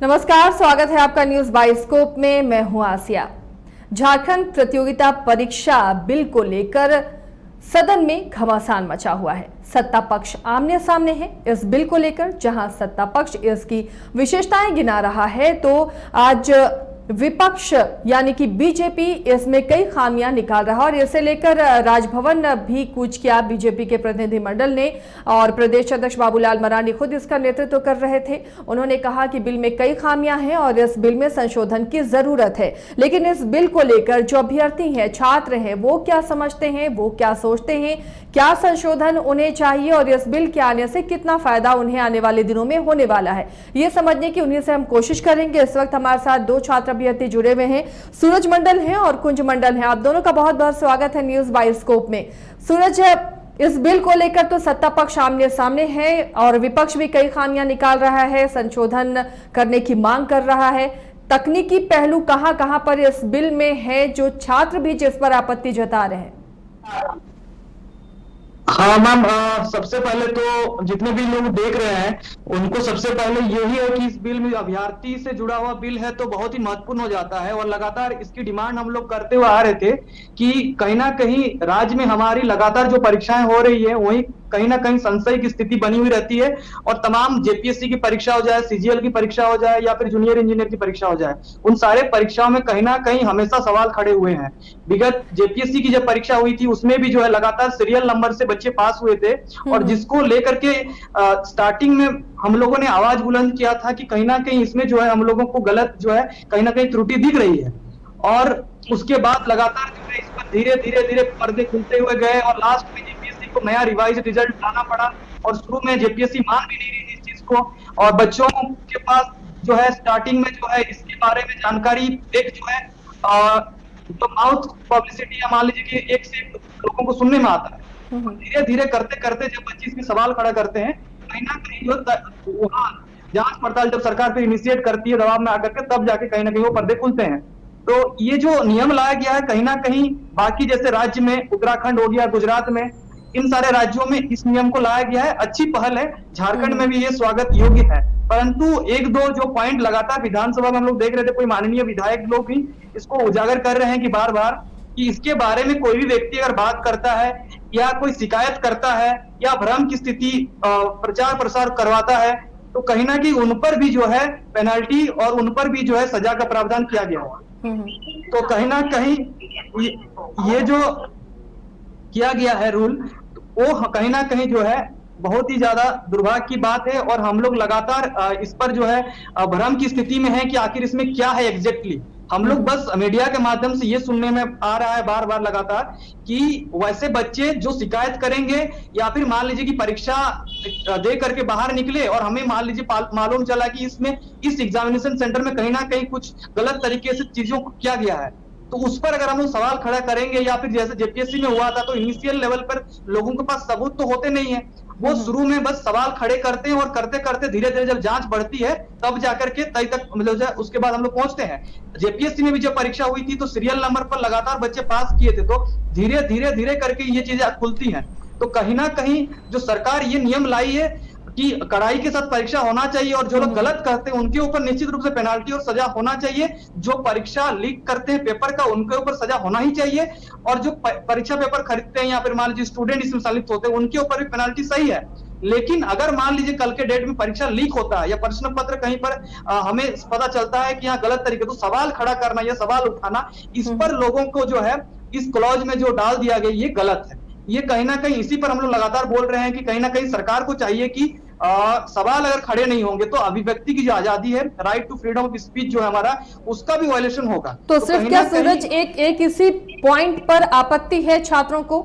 नमस्कार, स्वागत है आपका न्यूज बाइस्कोप में। मैं हूं आसिया। झारखंड प्रतियोगिता परीक्षा बिल को लेकर सदन में घमासान मचा हुआ है। सत्ता पक्ष आमने सामने है इस बिल को लेकर। जहां सत्ता पक्ष इसकी विशेषताएं गिना रहा है, तो आज विपक्ष यानी कि बीजेपी इसमें कई खामियां निकाल रहा है और इसे लेकर राजभवन भी कूच किया बीजेपी के प्रतिनिधिमंडल ने। और प्रदेश अध्यक्ष बाबूलाल मरांडी खुद इसका नेतृत्व कर रहे थे। उन्होंने कहा कि बिल में कई खामियां हैं और इस बिल में संशोधन की जरूरत है। लेकिन इस बिल को लेकर जो अभ्यर्थी हैं, छात्र हैं, वो क्या समझते हैं, वो क्या सोचते हैं, क्या संशोधन उन्हें चाहिए और इस बिल के आने से कितना फायदा उन्हें आने वाले दिनों में होने वाला है, ये समझने की उन्हीं से हम कोशिश करेंगे। इस वक्त हमारे साथ दो छात्र अभ्यर्थी जुड़े हुए हैं, सूरज मंडल हैं और कुंज मंडल हैं। आप दोनों का बहुत बहुत स्वागत है न्यूज बाइस्कोप में। सूरज, इस बिल को लेकर तो सत्ता पक्ष आमने सामने है और विपक्ष भी कई खामियां निकाल रहा है, संशोधन करने की मांग कर रहा है। तकनीकी पहलू कहां कहां पर इस बिल में है जो छात्र भी जिस पर आपत्ति जता रहे हैं? हाँ मैम, सबसे पहले तो जितने भी लोग देख रहे हैं उनको सबसे पहले यही है कि इस बिल में अभ्यर्थी से जुड़ा हुआ बिल है तो बहुत ही महत्वपूर्ण हो जाता है। और लगातार इसकी डिमांड हम लोग करते हुए आ रहे थे कि कहीं ना कहीं राज्य में हमारी लगातार जो परीक्षाएं हो रही है वही कहीं ना कहीं संशय की स्थिति बनी हुई रहती है। और तमाम जेपीएससी की परीक्षा हो जाए, सीजीएल की परीक्षा हो जाए या फिर जूनियर इंजीनियर की परीक्षा हो जाए, उन सारे परीक्षाओं में कहीं ना कहीं हमेशा सवाल खड़े हुए हैं। विगत जेपीएससी की जब परीक्षा हुई थी उसमें भी जो है लगातार सीरियल नंबर से बच्चे पास हुए थे और जिसको लेकर के स्टार्टिंग में हम लोगों ने आवाज बुलंद किया था कि कहीं ना कहीं इसमें जो है हम लोगों को गलत जो है कहीं ना कहीं त्रुटि दिख रही है। और उसके बाद लगातार जो है इस पर धीरे धीरे पर्दे खुलते हुए गए और लास्ट में जेपीएससी को नया रिवाइज रिजल्ट लाना पड़ा। और शुरू में जेपीएससी मान भी नहीं रही थी इस चीज को और बच्चों के पास जो है स्टार्टिंग में जो है इसके बारे में जानकारी एक जो है तो माउथ पब्लिसिटी या मान लीजिए कि एक से लोगों को सुनने में आता है। धीरे धीरे करते करते जब बच्चे इसमें सवाल खड़ा करते हैं, कहीं ना कहीं जो वहां जांच पड़ताल जब सरकार फिर इनिशिएट करती है दबाव में आकर के, तब जाके कहीं ना कहीं वो पर्दे खुलते हैं। तो ये जो नियम लाया गया है कहीं ना कहीं बाकी जैसे राज्य में उत्तराखंड हो गया, गुजरात में, इन सारे राज्यों में इस नियम को लाया गया है, अच्छी पहल है। झारखंड में भी ये स्वागत योग्य है। परंतु एक दो जो पॉइंट लगातार विधानसभा में हम लोग देख रहे थे, कोई माननीय विधायक लोग भी इसको उजागर कर रहे हैं कि बार बार कि इसके बारे में कोई भी व्यक्ति अगर बात करता है या कोई शिकायत करता है या भ्रम की स्थिति प्रचार प्रसार करवाता है तो कहीं ना कहीं उन पर भी जो है पेनल्टी और उन पर भी जो है सजा का प्रावधान किया गया है। तो कहीं ना कहीं ये जो किया गया है रूल, वो कहीं ना कहीं जो है बहुत ही ज्यादा दुर्भाग्य की बात है। और हम लोग लगातार इस पर जो है भ्रम की स्थिति में है कि आखिर इसमें क्या है एग्जैक्टली। हम लोग बस मीडिया के माध्यम से ये सुनने में आ रहा है बार बार लगातार कि वैसे बच्चे जो शिकायत करेंगे या फिर मान लीजिए कि परीक्षा दे करके बाहर निकले और हमें मान लीजिए मालूम चला कि इसमें इस एग्जामिनेशन सेंटर में कहीं ना कहीं कुछ गलत तरीके से चीजों को किया गया है, तो उस पर अगर हम लोग सवाल खड़ा करेंगे या फिर जैसे जेपीएससी में हुआ था तो इनिशियल लेवल पर लोगों के पास सबूत तो होते नहीं है, वो शुरू में बस सवाल खड़े करते हैं और करते करते धीरे धीरे जब जांच बढ़ती है तब जाकर के तय तक मतलब उसके बाद हम लोग पहुंचते हैं। जेपीएससी में भी जब परीक्षा हुई थी तो सीरियल नंबर पर लगातार बच्चे पास किए थे, तो धीरे धीरे करके ये चीजें खुलती हैं। तो कहीं ना कहीं जो सरकार ये नियम लाई है कि कड़ाई के साथ परीक्षा होना चाहिए और जो लोग गलत करते हैं उनके ऊपर निश्चित रूप से पेनाल्टी और सजा होना चाहिए। जो परीक्षा लीक करते हैं पेपर का उनके ऊपर सजा होना ही चाहिए और जो परीक्षा पेपर खरीदते हैं या फिर मान लीजिए स्टूडेंट इसमें संलिप्त होते हैं उनके ऊपर भी पेनाल्टी सही है। लेकिन अगर मान लीजिए कल के डेट में परीक्षा लीक होता है या प्रश्न पत्र कहीं पर हमें पता चलता है कि यहाँ गलत तरीके, तो सवाल खड़ा करना या सवाल उठाना, इस पर लोगों को जो है इस क्लॉज में जो डाल दिया गया ये गलत है। ये कहीं ना कहीं इसी पर हम लोग लगातार बोल रहे हैं कि कहीं ना कहीं सरकार को चाहिए कि सवाल अगर खड़े नहीं होंगे तो अभिव्यक्ति की जो आजादी है, right to freedom of speech जो है हमारा, उसका भी वायलेशन होगा। तो सिर्फ क्या सूरज एक इसी पॉइंट पर आपत्ति है छात्रों को?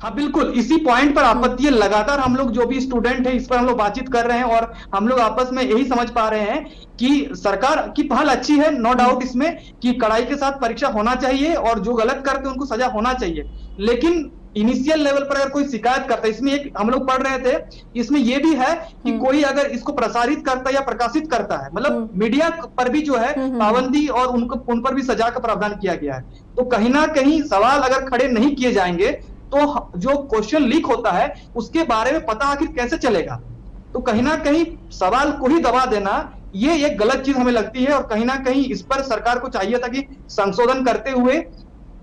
हाँ बिल्कुल, इसी पॉइंट पर आपत्ति है। लगातार हम लोग जो भी स्टूडेंट है इस पर हम लोग बातचीत कर रहे हैं और हम लोग आपस में यही समझ पा रहे हैं कि सरकार की पहल अच्छी है, नो डाउट इसमें कि कड़ाई के साथ परीक्षा होना चाहिए और जो गलत करते हैं उनको सजा होना चाहिए। लेकिन इनिशियल लेवल पर अगर कोई शिकायत करता है, इसमें एक हम लोग पढ़ रहे थे, इसमें यह भी है कि कोई अगर इसको प्रसारित करता है या प्रकाशित करता है, मतलब मीडिया पर भी जो है पाबंदी और उन पर भी सजा का प्रावधान किया गया है। तो कहीं ना कहीं सवाल अगर खड़े नहीं किए जाएंगे तो जो क्वेश्चन लीक होता है उसके बारे में पता आखिर कैसे चलेगा। तो कहीं ना कहीं सवाल को ही दबा देना ये एक गलत चीज हमें लगती है और कहीं ना कहीं इस पर सरकार को चाहिए था कि संशोधन करते हुए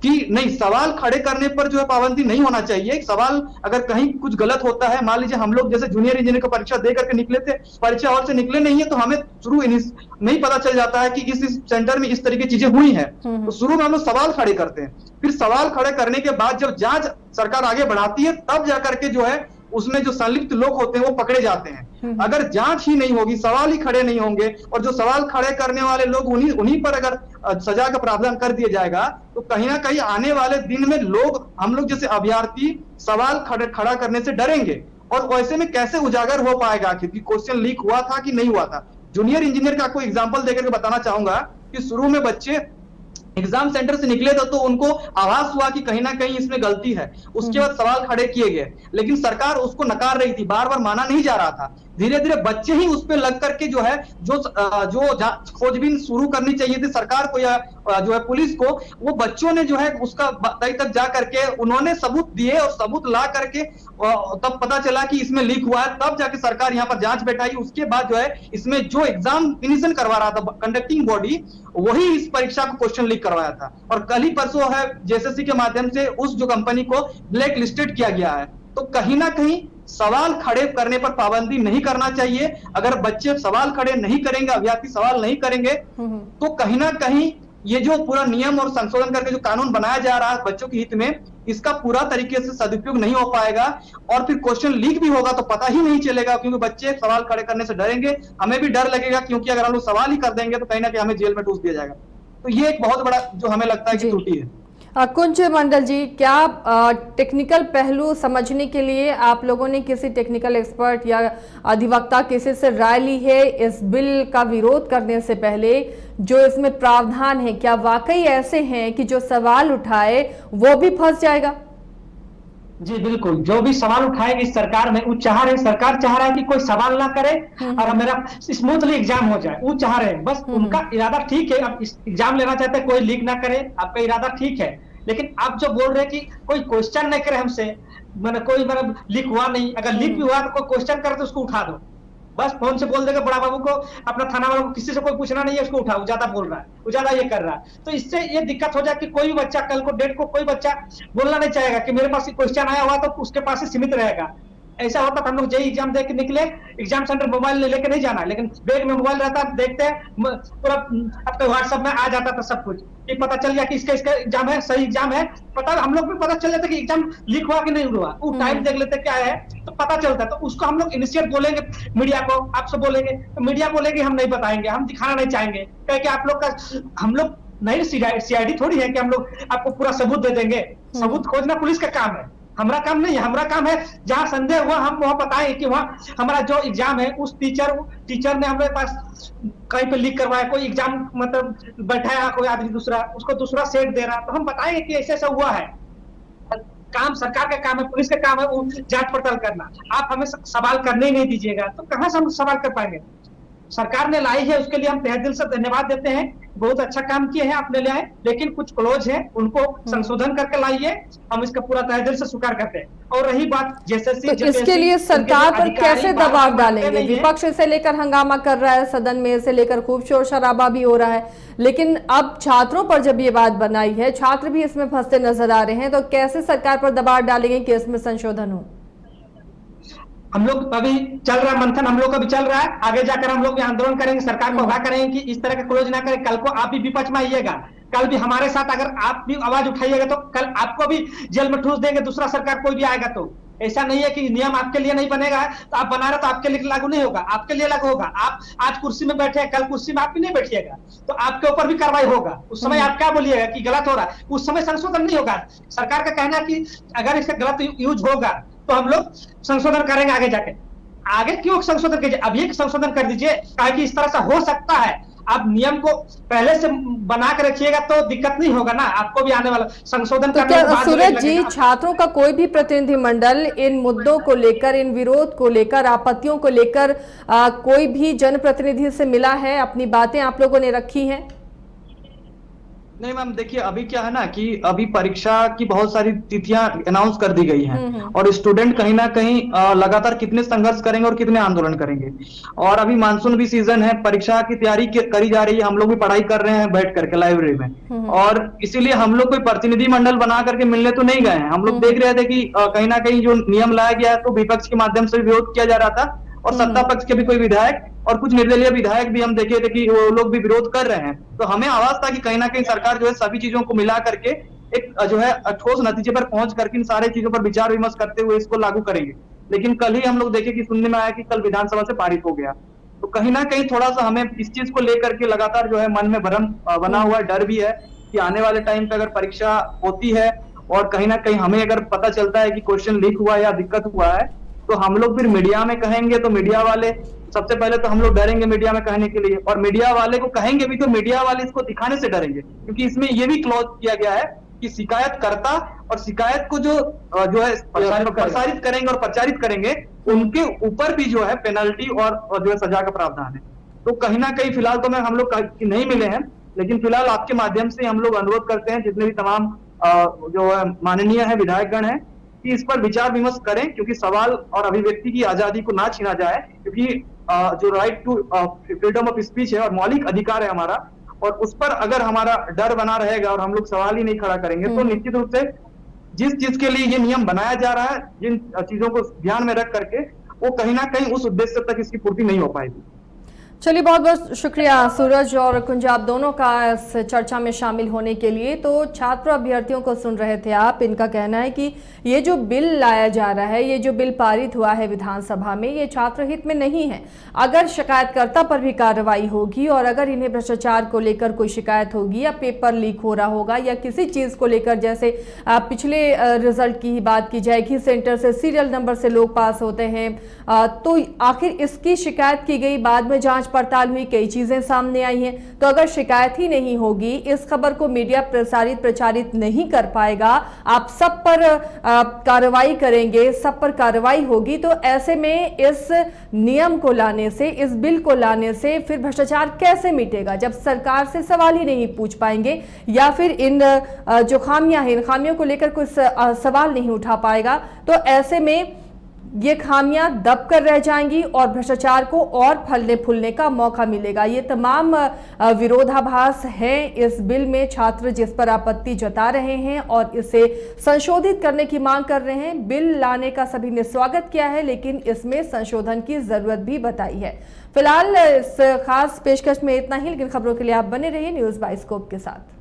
कि नहीं, सवाल खड़े करने पर जो है पाबंदी नहीं होना चाहिए। सवाल अगर कहीं कुछ गलत होता है, मान लीजिए हम लोग जैसे जूनियर इंजीनियर की परीक्षा दे करके निकले थे, परीक्षा और से निकले नहीं है, तो हमें शुरू में ही पता चल जाता है कि इस सेंटर में इस तरह की चीजें हुई हैं, तो शुरू में हम लोग सवाल खड़े करते हैं। फिर सवाल खड़े करने के बाद जब जांच सरकार आगे बढ़ाती है, तब जाकर के जो है उसमें जो संलिप्त लोग होते हैं वो पकड़े जाते हैं। अगर जांच ही नहीं होगी, सवाल ही खड़े नहीं होंगे, और जो सवाल खड़े करने वाले लोग उन्हीं पर अगर सजा का प्रावधान कर दिया जाएगा, तो कहीं ना कहीं आने वाले दिन में हम लोग जैसे अभ्यर्थी सवाल खड़ा करने से डरेंगे। और वैसे में कैसे उजागर हो पाएगा कि क्वेश्चन लीक हुआ था कि नहीं हुआ था। जूनियर इंजीनियर का आपको एग्जाम्पल देकर के बताना चाहूंगा कि शुरू में बच्चे एग्जाम सेंटर से निकले तो उनको आभास हुआ कि कहीं ना कहीं इसमें गलती है। उसके बाद सवाल खड़े किए गए, लेकिन सरकार उसको नकार रही थी, बार बार माना नहीं जा रहा था। धीरे धीरे बच्चे ही उस पर लग करके जो है जो खोजबीन शुरू करनी चाहिए थी सरकार को या जो है पुलिस को, वो बच्चों ने जो है उसका तय तक जा करके उन्होंने सबूत दिए, और सबूत ला करके तब पता चला कि इसमें लीक हुआ है। तब जाके सरकार यहाँ पर जांच बैठाई। उसके बाद जो है इसमें जो एग्जामिनेशन करवा रहा था कंडक्टिंग बॉडी, वही इस परीक्षा को क्वेश्चन लीक करवाया था। और कल ही परसों है जेएसएससी के माध्यम से उस जो कंपनी को ब्लैक लिस्टेड किया गया है। तो कहीं ना कहीं सवाल खड़े करने पर पाबंदी नहीं करना चाहिए। अगर बच्चे सवाल खड़े नहीं करेंगे, अभ्यर्थी सवाल नहीं करेंगे, तो कहीं ना कहीं ये जो पूरा नियम और संशोधन करके जो कानून बनाया जा रहा है बच्चों के हित में, इसका पूरा तरीके से सदुपयोग नहीं हो पाएगा। और फिर क्वेश्चन लीक भी होगा तो पता ही नहीं चलेगा, क्योंकि बच्चे सवाल खड़े करने से डरेंगे। हमें भी डर लगेगा, क्योंकि अगर हम लोग सवाल ही कर देंगे तो कहीं ना कहीं हमें जेल में ठूस दिया जाएगा। तो ये एक बहुत बड़ा जो हमें लगता है कि त्रुटि है। कुंज मंडल जी, क्या टेक्निकल पहलू समझने के लिए आप लोगों ने किसी टेक्निकल एक्सपर्ट या अधिवक्ता किसी से राय ली है इस बिल का विरोध करने से पहले? जो इसमें प्रावधान है, क्या वाकई ऐसे हैं कि जो सवाल उठाए वो भी फंस जाएगा? जी बिल्कुल, जो भी सवाल उठाएगी सरकार में, वो सरकार चाह रहा है कि कोई सवाल ना करे और मेरा स्मूथली एग्जाम हो जाए। वो चाह रहे हैं, बस उनका इरादा ठीक है। अब एग्जाम लेना चाहते हैं, कोई लीक ना करे, आपका इरादा ठीक है। लेकिन आप जो बोल रहे हैं कि कोई क्वेश्चन नहीं करे हमसे, मैंने कोई मतलब लीक हुआ नहीं, अगर लीक भी हुआ तो कोई क्वेश्चन करे तो उसको उठा दो। बस फोन से बोल देगा बड़ा बाबू को, अपना थाना वालों को, किसी से कोई पूछना नहीं है, उसको उठाओ, ज्यादा बोल रहा है, वो ज्यादा ये कर रहा है। तो इससे ये दिक्कत हो जाए कि कोई भी बच्चा कल को डेट को कोई बच्चा बोलना नहीं चाहेगा कि मेरे पास क्वेश्चन आया हुआ, तो उसके पास ही सीमित रहेगा। ऐसा होता था, हम लोग जेई एग्जाम दे के निकले, एग्जाम सेंटर मोबाइल लेके नहीं जाना, लेकिन बैग में मोबाइल रहता, देखते हैं पूरा आपके व्हाट्सएप में आ जाता था सब कुछ, कि पता चल गया कि इसका एग्जाम है, सही एग्जाम है। पता हम लोग भी पता चल जाता कि एग्जाम लीक हुआ कि नहीं हुआ, वो टाइम देख लेते क्या है तो पता चलता। तो उसको हम लोग इनिशिएट बोलेंगे मीडिया को, आपसे बोलेंगे तो मीडिया बोलेगी हम नहीं बताएंगे, हम दिखाना नहीं चाहेंगे, क्योंकि आप लोग का, हम लोग नहीं सीआईडी थोड़ी है कि हम लोग आपको पूरा सबूत दे देंगे। सबूत खोजना पुलिस का काम है, हमारा काम नहीं है। हमारा काम है जहां संदेह हुआ हम वहां बताएं कि वहां हमारा जो एग्जाम है उस टीचर ने हमारे पास कहीं पे लीक करवाया, कोई एग्जाम मतलब बैठाया कोई आदमी दूसरा, उसको दूसरा सेट दे रहा, तो हम बताएंगे कि ऐसा ऐसा हुआ है। काम सरकार का काम है, पुलिस का काम है वो जांच पड़ताल करना। आप हमें सवाल करने ही नहीं दीजिएगा तो कहां से हम सवाल कर पाएंगे? सरकार ने लाई है, उसके लिए हम तहे दिल से धन्यवाद देते हैं। बहुत अच्छा काम किए हैं, आपने लिया है, लेकिन कुछ क्लोज है उनको संशोधन करके लाइए, हम इसका पूरा तहे दिल से स्वीकार करते हैं। और रही बात जेएसएससी, तो इसके लिए सरकार पर कैसे दबाव डालेंगे? विपक्ष इसे लेकर हंगामा कर रहा है, सदन में इसे लेकर खूब शोर शराबा भी हो रहा है, लेकिन अब छात्रों पर जब ये बात बनाई है, छात्र भी इसमें फंसते नजर आ रहे हैं, तो कैसे सरकार पर दबाव डालेंगे कि इसमें संशोधन हो? हम लोग अभी चल रहा है मंथन, हम लोग का भी चल रहा है, आगे जाकर हम लोग भी आंदोलन करेंगे, सरकार को आगाह करेंगे कि इस तरह का क्लोज ना करें। कल को आप भी विपक्ष में आइएगा, कल भी हमारे साथ अगर आप भी आवाज उठाइएगा तो कल आपको भी जेल में ठूस देंगे, दूसरा सरकार कोई भी आएगा तो। ऐसा नहीं है कि नियम आपके लिए नहीं बनेगा तो आप बना रहे तो आपके लिए लागू नहीं होगा, आपके लिए लागू होगा। आप आज कुर्सी में बैठे हैं, कल कुर्सी में आप भी नहीं बैठिएगा तो आपके ऊपर भी कार्रवाई होगा। उस समय आप क्या बोलिएगा कि गलत हो रहा है, उस समय संशोधन नहीं होगा। सरकार का कहना है कि अगर इसका गलत यूज होगा तो हम लोग संशोधन करेंगे आगे जाके। आगे क्यों संशोधन कीजिए, अभी एक संशोधन कर दीजिए, ताकि इस तरह से हो सकता है। आप नियम को पहले से बना के रखिएगा तो दिक्कत नहीं होगा ना, आपको भी आने वाला संशोधन तो क्या सूरज जी, छात्रों का कोई भी प्रतिनिधि मंडल इन मुद्दों को लेकर, इन विरोध को लेकर, आपत्तियों को लेकर कोई भी जनप्रतिनिधि से मिला है, अपनी बातें आप लोगों ने रखी हैं? नहीं मैम, देखिए अभी क्या है ना कि अभी परीक्षा की बहुत सारी तिथियां अनाउंस कर दी गई हैं और स्टूडेंट कहीं ना कहीं लगातार कितने संघर्ष करेंगे और कितने आंदोलन करेंगे। और अभी मानसून भी सीजन है, परीक्षा की तैयारी करी जा रही है, हम लोग भी पढ़ाई कर रहे हैं बैठ करके लाइब्रेरी में। और इसीलिए हम लोग कोई प्रतिनिधि मंडल बना करके मिलने तो नहीं गए हैं। हम लोग देख रहे थे कि कहीं ना कहीं जो नियम लाया गया है तो विपक्ष के माध्यम से विरोध किया जा रहा था और सत्ता पक्ष के भी कोई विधायक और कुछ निर्दलीय विधायक भी हम देखे थे कि वो लोग भी विरोध कर रहे हैं। तो हमें आवाज था कि कहीं ना कहीं सरकार जो है सभी चीजों को मिला करके एक जो है ठोस नतीजे पर पहुंच करके इन सारे चीजों पर विचार विमर्श करते हुए इसको लागू करेंगे। लेकिन कल ही हम लोग देखे कि सुनने में आया कि कल विधानसभा से पारित हो गया। तो कहीं ना कहीं थोड़ा सा हमें इस चीज को लेकर के लगातार जो है मन में भ्रम बना हुआ है, डर भी है कि आने वाले टाइम पे अगर परीक्षा होती है और कहीं ना कहीं हमें अगर पता चलता है कि क्वेश्चन लीक हुआ है या दिक्कत हुआ है तो हम लोग फिर मीडिया में कहेंगे तो मीडिया वाले सबसे पहले तो हम लोग डरेंगे मीडिया में कहने के लिए, और मीडिया वाले को कहेंगे भी तो मीडिया वाले इसको दिखाने से डरेंगे, क्योंकि इसमें ये भी क्लॉज किया गया है कि शिकायतकर्ता और शिकायत को जो है प्रसारित करेंगे और प्रचारित करेंगे उनके ऊपर भी जो है पेनल्टी और जो है सजा का प्रावधान है। तो कहीं ना कहीं फिलहाल तो मैं हम लोग नहीं मिले हैं, लेकिन फिलहाल आपके माध्यम से हम लोग अनुरोध करते हैं जितने भी तमाम जो माननीय है विधायकगण है कि इस पर विचार विमर्श करें, क्योंकि सवाल और अभिव्यक्ति की आजादी को ना छीना जाए, क्योंकि जो right to freedom of speech है और मौलिक अधिकार है हमारा, और उस पर अगर हमारा डर बना रहेगा और हम लोग सवाल ही नहीं खड़ा करेंगे तो निश्चित रूप से जिस चीज के लिए ये नियम बनाया जा रहा है, जिन चीजों को ध्यान में रख करके वो कहीं ना कहीं उस उद्देश्य तक इसकी पूर्ति नहीं हो पाएगी। चलिए, बहुत बहुत शुक्रिया सूरज और कुंज आप दोनों का इस चर्चा में शामिल होने के लिए। तो छात्र अभ्यर्थियों को सुन रहे थे आप, इनका कहना है कि ये जो बिल लाया जा रहा है, ये जो बिल पारित हुआ है विधानसभा में, ये छात्र हित में नहीं है। अगर शिकायतकर्ता पर भी कार्रवाई होगी और अगर इन्हें भ्रष्टाचार को लेकर कोई शिकायत होगी या पेपर लीक हो रहा होगा या किसी चीज़ को लेकर, जैसे पिछले रिजल्ट की ही बात की जाए कि सेंटर से सीरियल नंबर से लोग पास होते हैं, तो आखिर इसकी शिकायत की गई, बाद में जांच पड़ताल हुई, कई चीजें सामने आई हैं। तो अगर शिकायत ही नहीं होगी, इस खबर को मीडिया प्रचारित नहीं कर पाएगा, आप सब पर कार्रवाई करेंगे, सब पर कार्रवाई होगी, तो ऐसे में इस नियम को लाने से, इस बिल को लाने से फिर भ्रष्टाचार कैसे मिटेगा, जब सरकार से सवाल ही नहीं पूछ पाएंगे या फिर इन जो खामियां हैं, इन खामियों को लेकर कोई सवाल नहीं उठा पाएगा, तो ऐसे में ये खामियां दब कर रह जाएंगी और भ्रष्टाचार को और फलने फूलने का मौका मिलेगा। ये तमाम विरोधाभास हैं इस बिल में, छात्र जिस पर आपत्ति जता रहे हैं और इसे संशोधित करने की मांग कर रहे हैं। बिल लाने का सभी ने स्वागत किया है, लेकिन इसमें संशोधन की जरूरत भी बताई है। फिलहाल इस खास पेशकश में इतना ही, लेकिन खबरों के लिए आप बने रहिए न्यूज़ बाइस्कोप के साथ।